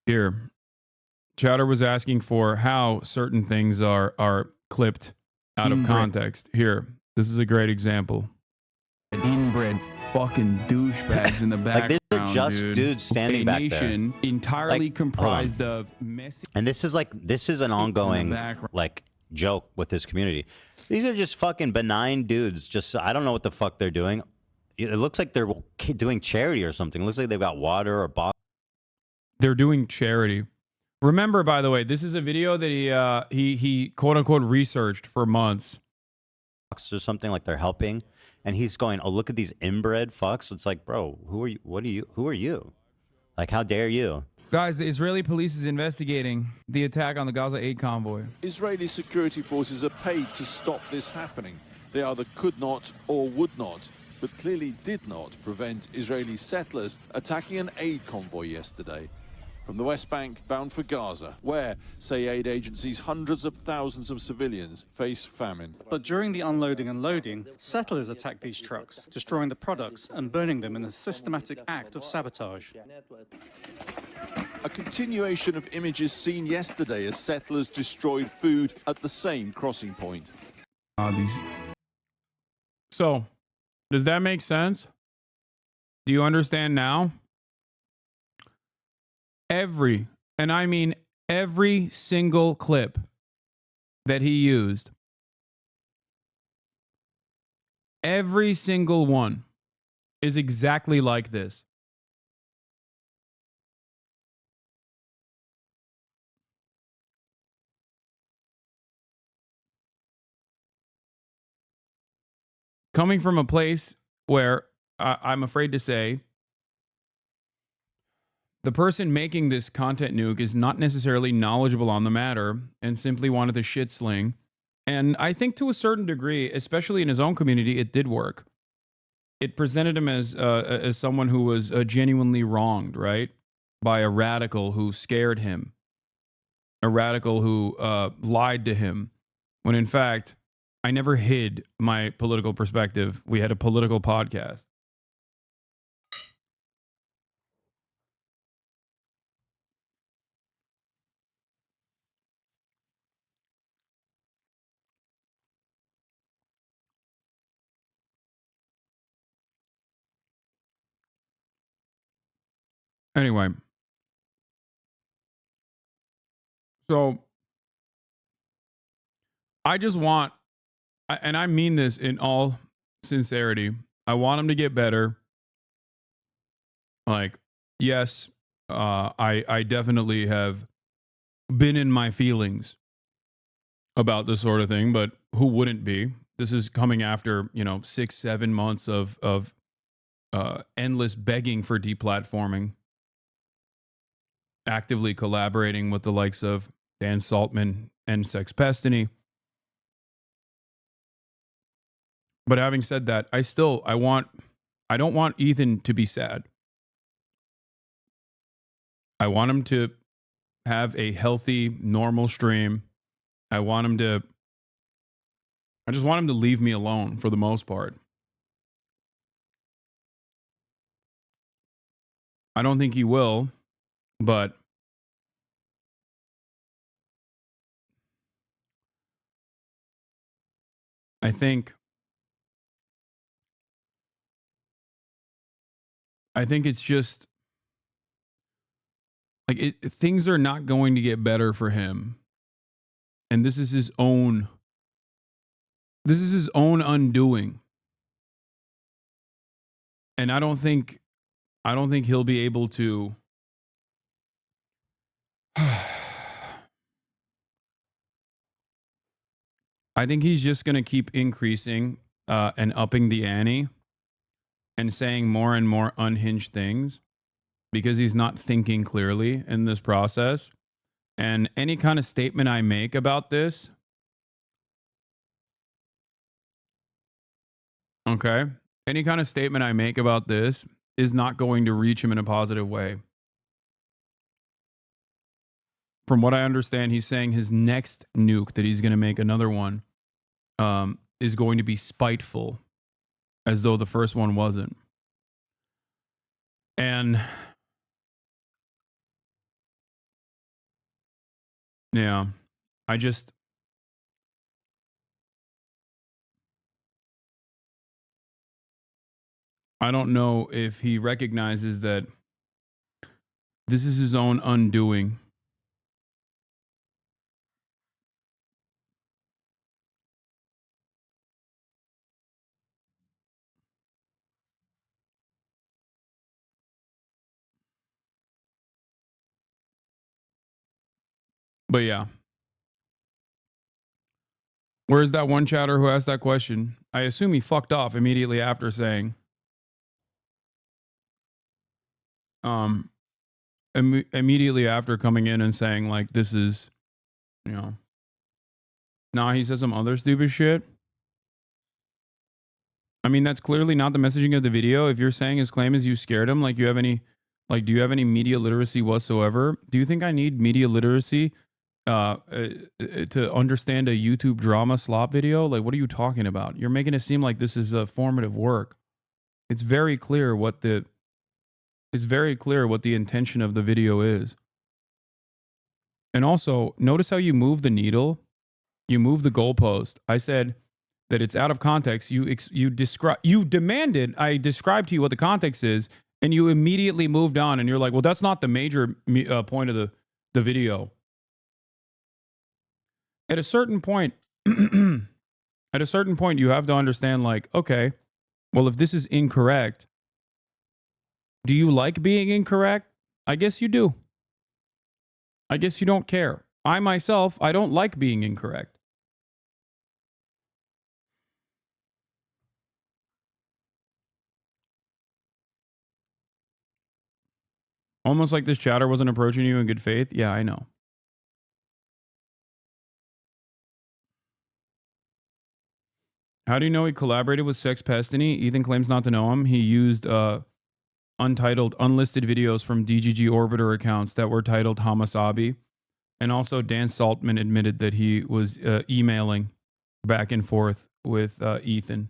Here, Chatter was asking for how certain things are clipped out of context. Here, this is a great example. Inbred fucking douchebags in the background. Like, these are just dudes standing back there. Entirely comprised of messy. And this is an ongoing like joke with this community. These are just fucking benign dudes. Just I don't know what the fuck they're doing. It looks like they're doing charity or something. It looks like they've got water or box. They're doing charity. Remember, by the way, this is a video that he quote unquote researched for months. Or something like they're helping, and he's going, "Oh, look at these inbred fucks." It's like, bro, who are you? What are you? Who are you? Like, how dare you? Guys, the Israeli police is investigating the attack on the Gaza aid convoy. Israeli security forces are paid to stop this happening. They either could not or would not, but clearly did not prevent Israeli settlers attacking an aid convoy yesterday. From the West Bank, bound for Gaza, where, say aid agencies, hundreds of thousands of civilians face famine. But during the unloading and loading, settlers attacked these trucks, destroying the products and burning them in a systematic act of sabotage. A continuation of images seen yesterday as settlers destroyed food at the same crossing point. So, does that make sense? Do you understand now? Every, and I mean every single clip that he used, every single one is exactly like this. Coming from a place where I'm afraid to say the person making this content, Nuke, is not necessarily knowledgeable on the matter and simply wanted to shit sling. And I think to a certain degree, especially in his own community, it did work. It presented him as someone who was genuinely wronged, right? By a radical who scared him. A radical who lied to him. When in fact, I never hid my political perspective. We had a political podcast. Anyway, so I just want, and I mean this in all sincerity, I want him to get better. Like, yes, I definitely have been in my feelings about this sort of thing, but who wouldn't be? This is coming after, 6-7 months of endless begging for deplatforming, actively collaborating with the likes of Dan Saltman and Sex Pestiny. But having said that, I don't want Ethan to be sad. I want him to have a healthy, normal stream. I just want him to leave me alone for the most part. I don't think he will, but I think it's just like things are not going to get better for him. And this is his own undoing. And I don't think he'll be able to I think he's just going to keep increasing and upping the ante and saying more and more unhinged things because he's not thinking clearly in this process. And any kind of statement I make about this, okay, any kind of statement I make about this is not going to reach him in a positive way. From what I understand, he's saying his next nuke that he's going to make another one is going to be spiteful, as though the first one wasn't. And Yeah. I just I don't know if he recognizes that this is his own undoing. But yeah. Where's that one chatter who asked that question? I assume he fucked off immediately after saying, um, immediately after coming in and saying, like, this is, you know, nah, he said some other stupid shit. I mean, that's clearly not the messaging of the video. If you're saying his claim is you scared him, like, do you have any media literacy whatsoever? Do you think I need media literacy to understand a YouTube drama slop video? Like, what are you talking about? You're making it seem like this is a formative work. It's very clear what the intention of the video is. And also, notice how you move the needle, you move the goalpost. I said that it's out of context. You demanded I describe to you what the context is, and you immediately moved on. And you're like, well, that's not the major point of the video. At a certain point, you have to understand, like, okay, well, if this is incorrect, do you like being incorrect? I guess you do. I guess you don't care. I myself, I don't like being incorrect. Almost like this chatter wasn't approaching you in good faith. Yeah, I know. How do you know he collaborated with Sex Pestiny? Ethan claims not to know him. He used untitled, unlisted videos from DGG Orbiter accounts that were titled Hamasabi. And also, Dan Saltman admitted that he was emailing back and forth with Ethan.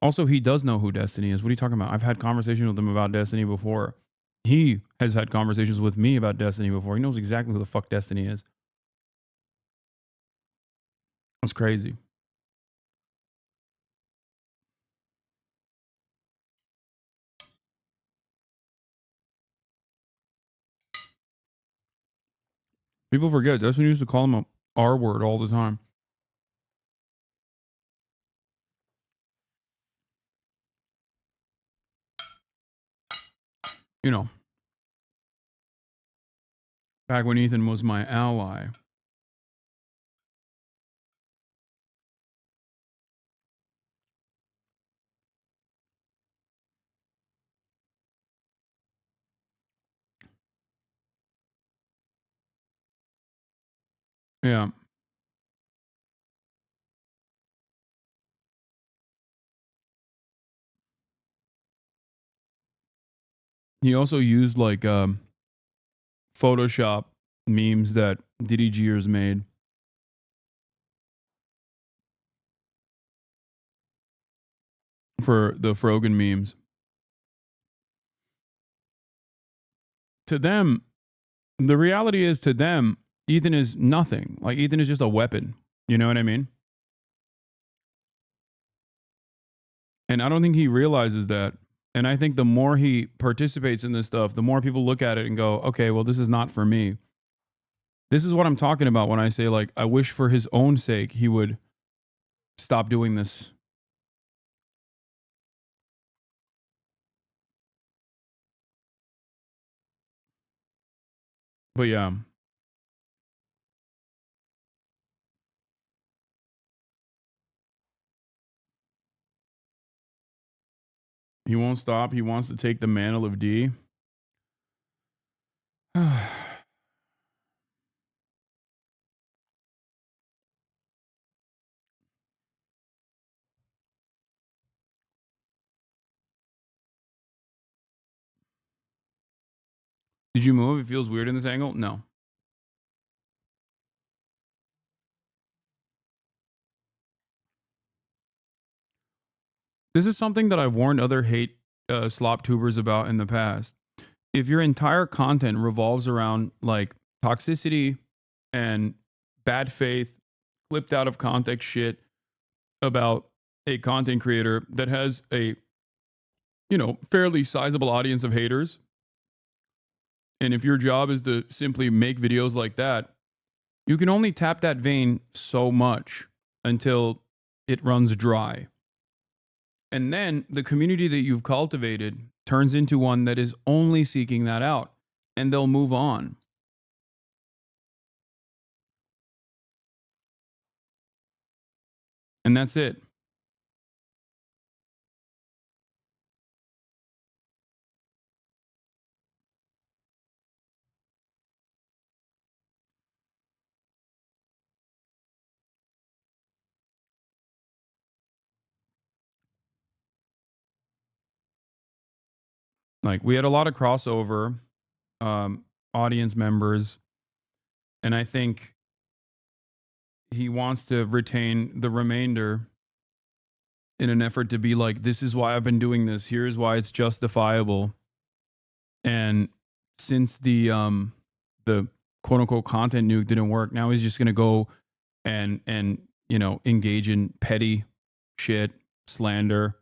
Also, he does know who Destiny is. What are you talking about? I've had conversations with him about Destiny before. He has had conversations with me about Destiny before. He knows exactly who the fuck Destiny is. That's crazy. People forget Destiny used to call him a R word all the time. You know, back when Ethan was my ally. Yeah. He also used like Photoshop memes that DDGers made. For the Frogan memes. To them, the reality is to them, Ethan is nothing. Like, Ethan is just a weapon. You know what I mean? And I don't think he realizes that. And I think the more he participates in this stuff, the more people look at it and go, okay, well, this is not for me. This is what I'm talking about when I say, like, I wish for his own sake he would stop doing this. But yeah. He won't stop. He wants to take the mantle of D. Did you move? It feels weird in this angle? No. This is something that I've warned other hate slop tubers about in the past. if your entire content revolves around like toxicity and bad faith, clipped out of context shit about a content creator that has a, you know, fairly sizable audience of haters, and if your job is to simply make videos like that, you can only tap that vein so much until it runs dry. And then the community that you've cultivated turns into one that is only seeking that out, and they'll move on. And that's it. Like, we had a lot of crossover audience members, and I think he wants to retain the remainder in an effort to be like, this is why I've been doing this. Here's why it's justifiable. And since the quote unquote content nuke didn't work, now he's just gonna go and you know, engage in petty shit, slander.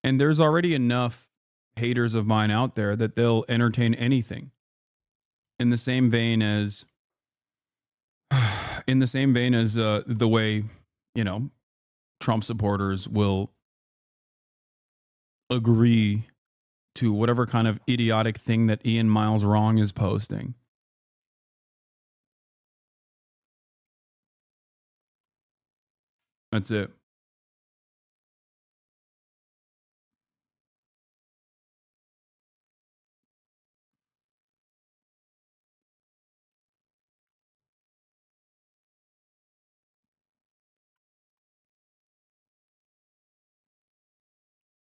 And there's already enough haters of mine out there that they'll entertain anything. In the same vein as the way, you know, Trump supporters will agree to whatever kind of idiotic thing that Ian Miles Wrong is posting. That's it.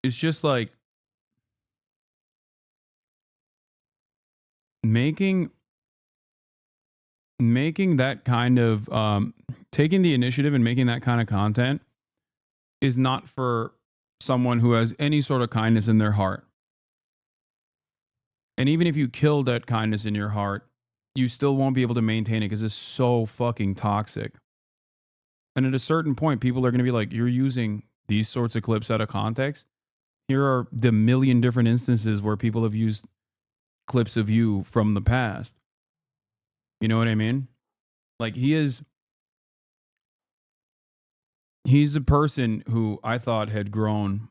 It's just like making that kind of taking the initiative and making that kind of content is not for someone who has any sort of kindness in their heart. And even if you kill that kindness in your heart, you still won't be able to maintain it because it's so fucking toxic. And at a certain point, people are going to be like, you're using these sorts of clips out of context. Here are the million different instances where people have used clips of you from the past. You know what I mean? Like, he's a person who I thought had grown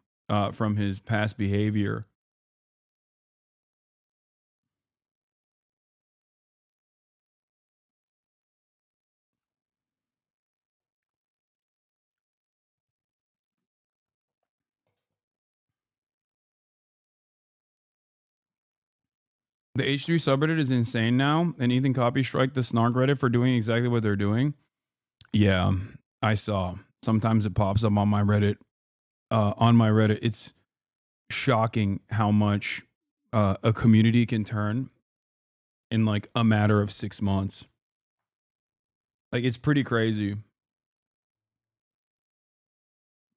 from his past behavior. The H3 subreddit is insane now, and Ethan copy strike the Snark Reddit for doing exactly what they're doing. Yeah, I saw. Sometimes it pops up on my Reddit. It's shocking how much a community can turn in like a matter of 6 months. Like, it's pretty crazy.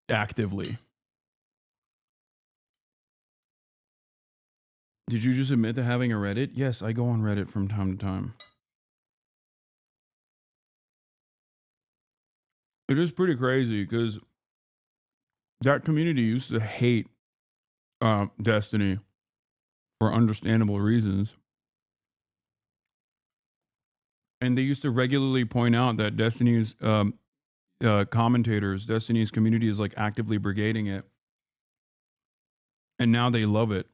Actively. Did you just admit to having a Reddit? Yes, I go on Reddit from time to time. It is pretty crazy because that community used to hate Destiny for understandable reasons. And they used to regularly point out that Destiny's commentators, Destiny's community is like actively brigading it. And now they love it.